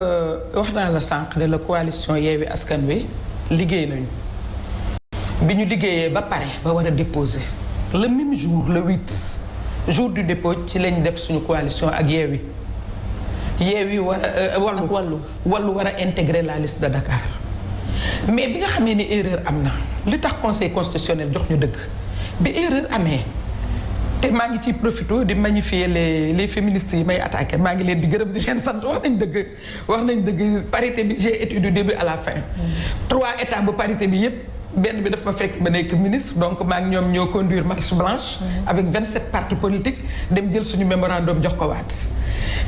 wax naa la sànq de la coalition Yewwi Askan Wi liggéey nañu bi ñu liggéeyee ba pare ba war a déposer le même jour le 8 jour du dépôt ci lañ def suñu coalition ak Yewwi war a wallu war a intégrer la liste de Dakar mais bi nga xamee ni erreur am na li tax conseil constitutionnel jox ñu dëgg bi erreur amee te maa ngi ciy profité di magnifier les féministes yi may attaqué maa ngi leen di gërëm di leen sant wax nañ dëgg parité bi j'ai été du début à la fin 3 étapes bu parité bi yépp benn bi daf ma fekk ba nekk ministre donc maa ngi ñoom ñoo conduire marche blanche avec 27 partis politiques dem jël suñu mémorandum jox ko waat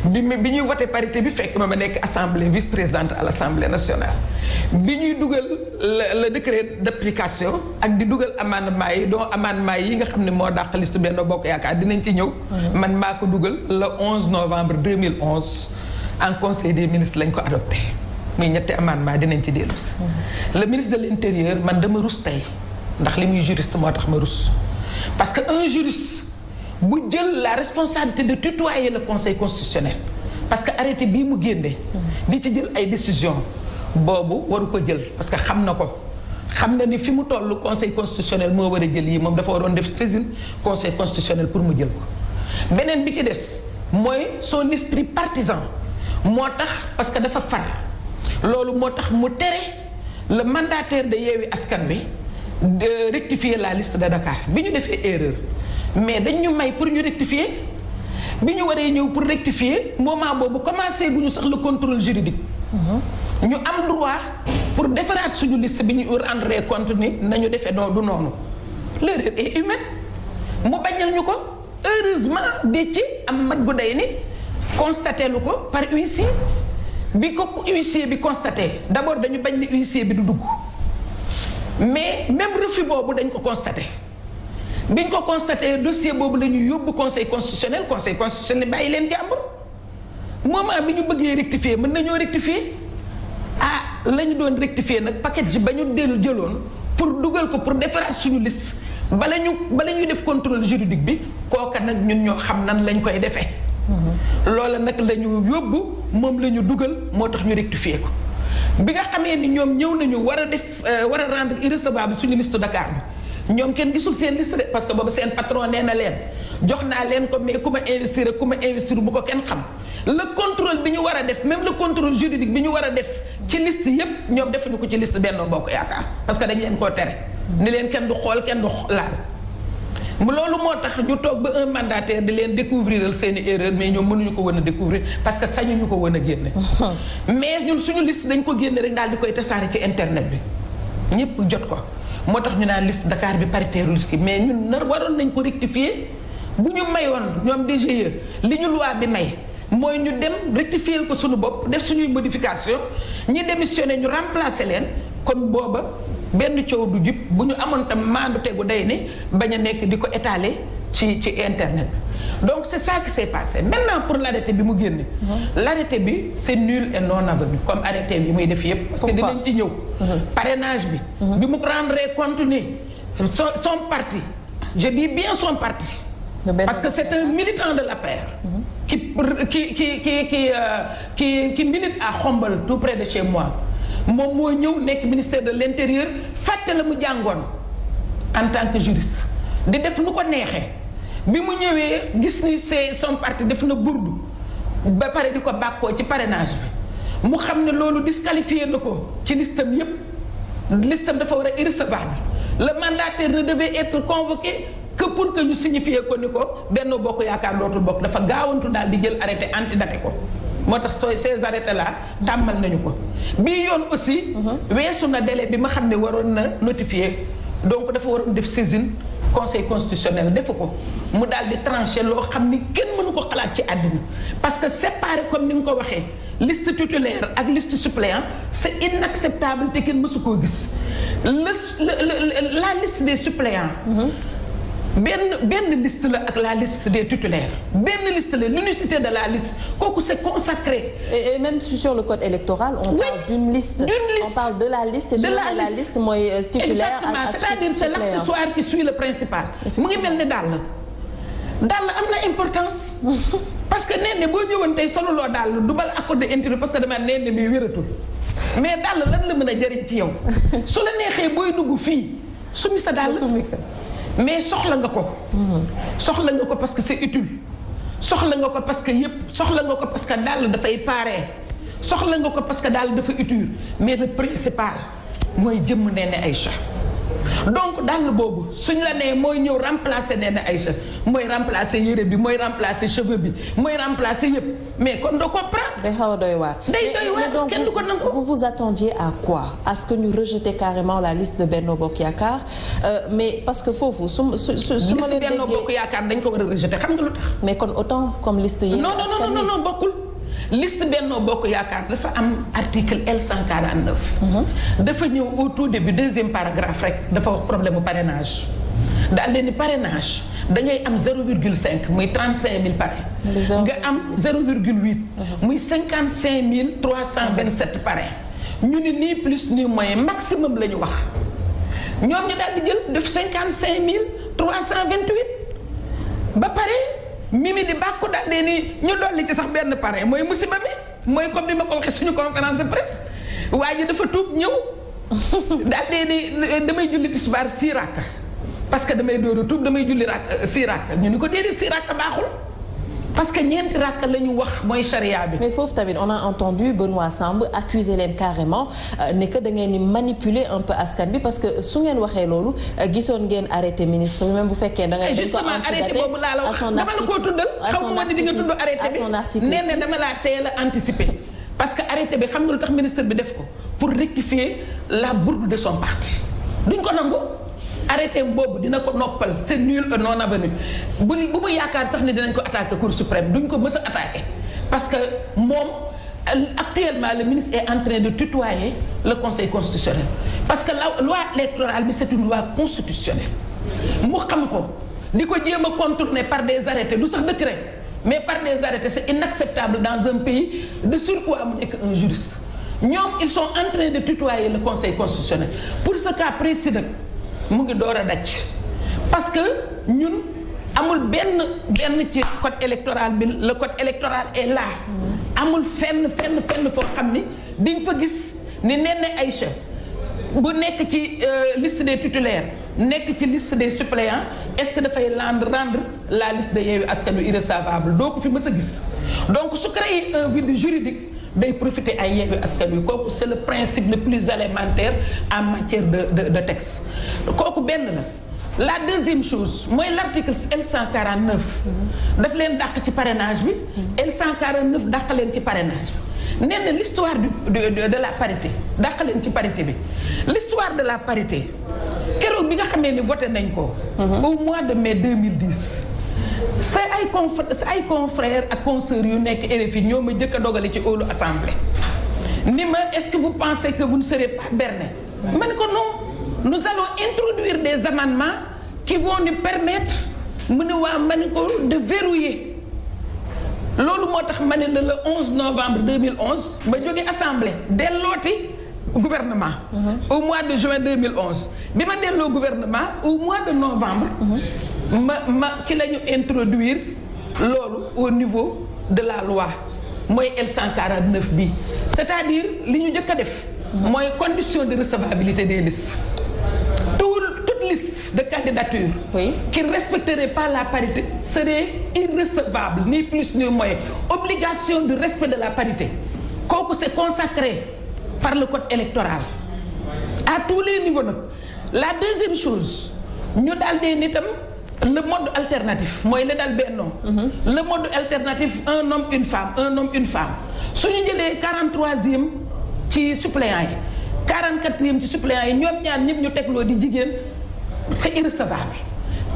bi ñuy voté parité bi fekk ma nekk assemblée vice-présidente à l'Assemblée nationale bi ñuy dugal le décret d'application ak di dugal amendement yi dont amendement yi nga xam ne moo dàq liste Benno Bokk Yaakaar dinañ ci ñëw man maa ko dugal le 11 novembre 2011 en conseil des ministres lañ ko adopté muy ñetti amendement dinañ ci dellu si le ministre de l'intérieur man dama rus tey ndax li muy juriste moo tax ma rus parce que un juriste bu jël la responsabilité de tutoyer le conseil constitutionnel parce que arrêté bii mu génne di ci jël ay décision boobu waru ko jël parce que xam na ni fi mu toll conseil constitutionnel moo war a jël yi moom dafa waroon def saisine conseil constitutionnel pour mu jël ko beneen bi ci des mooy son esprit partisan moo tax parce que dafa far loolu moo tax mu tere le mandataire de Yewwi Askan Wi de rectifier la liste de Dakar bi ñu defee erreur mais dañ ñu may pour ñu rectifier bi ñu waree ñëw pour rectifier moment boobu commencé gu ñu sax le contrôle juridique ñu am droit pour defaraat suñu liste bi ñu rendre compte ni nañu defee du noonu l'erreur est humaine mu bañal ñu ko heureusement di ci am mat gu day ni constaté lu ko par huissier bi ko huissier bi constaté d'abord dañu bañ ni huissier bi du dugg mais même refus boobu dañ ko constaté biñ ko constaté dossier boobu la ñu yóbbu conseil constitutionnel bàyyi leen jàmbur moment bi ñu bëggee rectifier mën nañoo rectifier la ñu doon rectifier nag paquet ba ñu dellu jëloon pour dugal ko pour defaraat suñu liste bala ñuy def contrôle juridique bi kooka nag ñun ñoo xam nan lañ koy defee loola nag la ñu yóbbu moom la ñu dugal moo tax ñu rectifier ko bi nga xamee ni ñoom ñëw nañu war a rendre irrecevable suñu liste Dakar bi ñoom kenn gisul seen liste de parce que boobu seen patron nee na leen jox naa leen ko mais ku ma investir ak ku ma investir bu ko kenn xam le contrôle bi ñu war a def même le contrôle juridique bi ñu war a def ci liste yépp ñoom defuñu ko ci liste Benno Bokk Yaakaar parce que dañ leen koo tere ni leen kenn du xool kenn du laal loolu moo tax ñu toog ba un mandataire di leen découvrir seeni erreur mais ñoom mënuñu ko woon a découvrir parce que sañuñu ko woon a génne mais ñun suñu liste dañ ko génne rek daal di koy tasaare ci internet bi ñépp jot ko moo tax ñu naan liste Dakar bi paritaire liste mais ñun waroon nañ ko rectifier bu ñu mayoon ñoom DGE li ñu loi bi may mooy ñu dem rectifier ko suñu bopp def suñuy modification ñi démissionné ñu remplacer leen kon booba benn coow du jub bu ñu amoon tam maandu tegu day ni bañ a nekk di ko étaler ci internet bi donc c'est ça qui s'est passé maintenant pour l'arrêté bi mu génne l'arrêté bi c'est nul et non avenu comme arrêté bi muy def yépp parce que dinañ ci ñëw parrainage bi mu rendre compte ni son parti je dis bien son parti parce que c'est un militant de l'APR qui milite à Khombole tout près de chez moi moom moo ñëw nekk ministère de l'intérieur fàtte la mu jàngoon en tant que juriste di def lu ko neexee bi mu ñëwee gis ni son parti def na burdu ba pare di ko bàkkoo ci parrainage bi mu xam ne loolu disqualifié na ko ci listam yépp listam dafa war a irrecevable le mandataire ne devait être convoqué que pour que ñu signifier ko ni ko Benno Bokk Yaakaar dootul bokk dafa gaawantu daal di jël arrêté antidaté ko moo tax ces arrêtés là tàmmal nañu ko bii yoon aussi weesu na délai bi ma xam ne waroon na notifier donc dafa waroon def saisine conseil constitutionnel defu ko mu daal di trancher loo xam ni kenn mënu ko xalaat ci àddina parce que séparer comme ni nga ko waxee liste titulaire ak liste suppléant c'est inacceptable te kenn mësu koo gis la liste des suppléants benn liste la ak la liste des titulaires benn liste la l'unicité de la liste kooku c'est consacré. Et même sur le code électoral on parle d'une liste. On parle de la liste et de la liste mooy titulaire ak c'est-à-dire c'est l'accessoire qui suit le principal. mu ngi mel ni dàll am na importance parce que nee boo ñëwoon tey soluloo daal du bal accordé intérieur parce que dama nee mi wératul mais daal lan la mën a jëriñ ci yow su la neexee booy dugg fii sumi sa daal mais soxla nga ko. soxla nga ko parce que c'est utile. soxla nga ko parce que yëpp soxla nga ko parce que daal dafay paree soxla nga ko parce que daal dafa utile mais le principal mooy jëmm Néné Aïcha donc daal boobu suñ la nee mooy ñëw remplacer Néné Aïcha mooy remplacer yére bi mooy remplacer cheveux bi mooy remplacer yëpp mais kon doo comprendre. day xaw a doy waar. day doy waar kenn du ko nangu. vous vous attendiez à quoi? À ce que ñu rejeter carrément la liste de Benno Bokk Yaakaar mais parce que foofu su ma leen déggee liste Benno Bokk Yaakaar dañ ko war a rejeter xam nga lu tax. mais kon autant comme liste yi. non bokkul. liste Benno Bokk Yaakaar dafa am article L149. dafa ñëw au tout début deuxième paragraphe rek dafa wax problème mu parrainage daal leen ni parrainage da ngay am 0,5 muy 35000 parrain. nga am 0,8. muy 55327 parrain. ñu ni nii plus ni moins maximum la ñu wax ñoom ñu daal di jël def 55328 ba pare. Mimi di bàkku daal de ni ñu dolli ci sax benn parrain mooy musiba mi mooy comme ni ma ko waxee suñu conférence de presse waa ji dafa tuub ñëw daal de ni damay julli tisbaar 6 rakka parce que damay dóoru tuub damay julli rakka 6 rakka ñu ni ko déedéet 6 rakka baaxul parce que ñeenti rakka la ñu wax mooy charia bi. mais foofu tamit on a entendu Benoît Samb accuser leen carrément ne que da ngeen di manipuler un peu askan bi parce que su ngeen waxee loolu gisoon ngeen arrêté ministre même bu fekkee da ngay. justement arrêté boobu laa la wax dama la koo tuddal xaw ma di nga tudd arrêté bi nee na dama laa teel a anticiper parce que arrêté bi xam nga lu tax ministre bi def ko pour rectifier la bourde de son parti duñ ko nangu. arrêté boobu dina ko noppal c'est nul et non avenu bu mu yaakaar sax ne dinañ ko attaquer Cour suprême duñ ko mës a attaquer parce que moom actuellement le ministre est en train de tutoyer le Conseil constitutionnel parce que la loi électorale bi c'est une loi constitutionnelle mu xam ko di ko jéem a contourner par des arrêtés du sax décret mais par des arrêtés c'est inacceptable dans un pays de surcroît mu nekk un juriste ñoom ils sont en train de tutoyer le Conseil constitutionnel pour ce cas précis nag mu ngi door a daj parce que ñun amul benn ci code électoral bi le code électoral est là amul fenn foo xam ni di nga fa gis ni Néné Aïcha bu nekk ci liste des titulaires nekk ci liste des suppléants est-ce que dafay rendre la liste de Yewwi Askan Wi irrecevable doo ko fi mës a gis donc su créer un vide juridique day profiter ay Yewwi Askan Wi kooku c'est le principe le plus élémentaire en matière de texte kooku benn la deuxième chose mooy l'article L149 daf leen dàq ci parrainage bi L149 dàq leen ci parrainage bi nee na l'histoire de la parité dàq leen ci parité bi l'histoire de la parité keroog bi nga xamee ni voté nañ ko au mois de mai 2010 sa ay confrères ak consoeurs yu nekk RFI ñoo ma jëkk a dogale ci óolu assemblée ni ma est-ce que vous pensez que vous ne serez pas berné ma ne ko non nous allons introduire des amendements qui vont nous permettre mu ne waa ma ne ko de verrouiller loolu moo tax ma ne la le 11 novembre 2011 ba jóge assemblée dellooti gouvernement au mois de juin 2011 bi ma delloo gouvernement au mois de novembre ma ci la ñu introduire loolu au niveau de la loi mooy L149 bi c'est-à-dire li ñu njëkk a def mooy condition de recevabilité des listes toute liste de candidature qui ne respecterait pas la parité serait irrecevable ni plus ni moins obligation de respect de la parité kooku c'est consacré par le code électoral à tous les niveaux nag la deuxième chose ñu daal dee nitam le mode alternatif mooy la dal Benno le mode alternatif un homme une femme su ñu jëlee 43e ci suppléants yi 44e ci suppléants yi ñoom ñaar ñëpp ñu tegloo di jigéen c'est irrecevable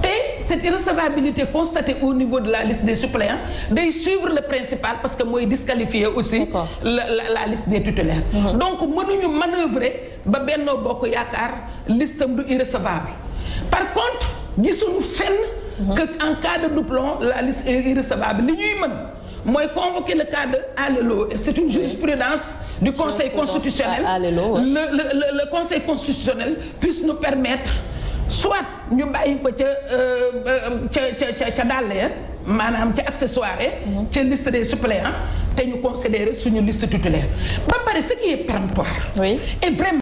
te cette irrecevabilité constatée au niveau de la liste des suppléants day suivre le principal parce que mooy disqualifier aussi la liste des titulaires donc mënuñu manœuvrer ba Benno Bokk Yaakaar listam du irrecevable par contre gisuñu fenn que en cas de doublon la liste est irrecevable li ñuy mën mooy convoquer le cas de Alelo et c'est une jurisprudence du Conseil constitutionnel le Conseil constitutionnel puisse nous permettre soit ñu bàyyi ko ca dàlleer maanaam ci accessoire ca liste des suppléants te ñu considérer suñu liste titulaire ba pare ce qui est péremptoire. Oui. Et vraiment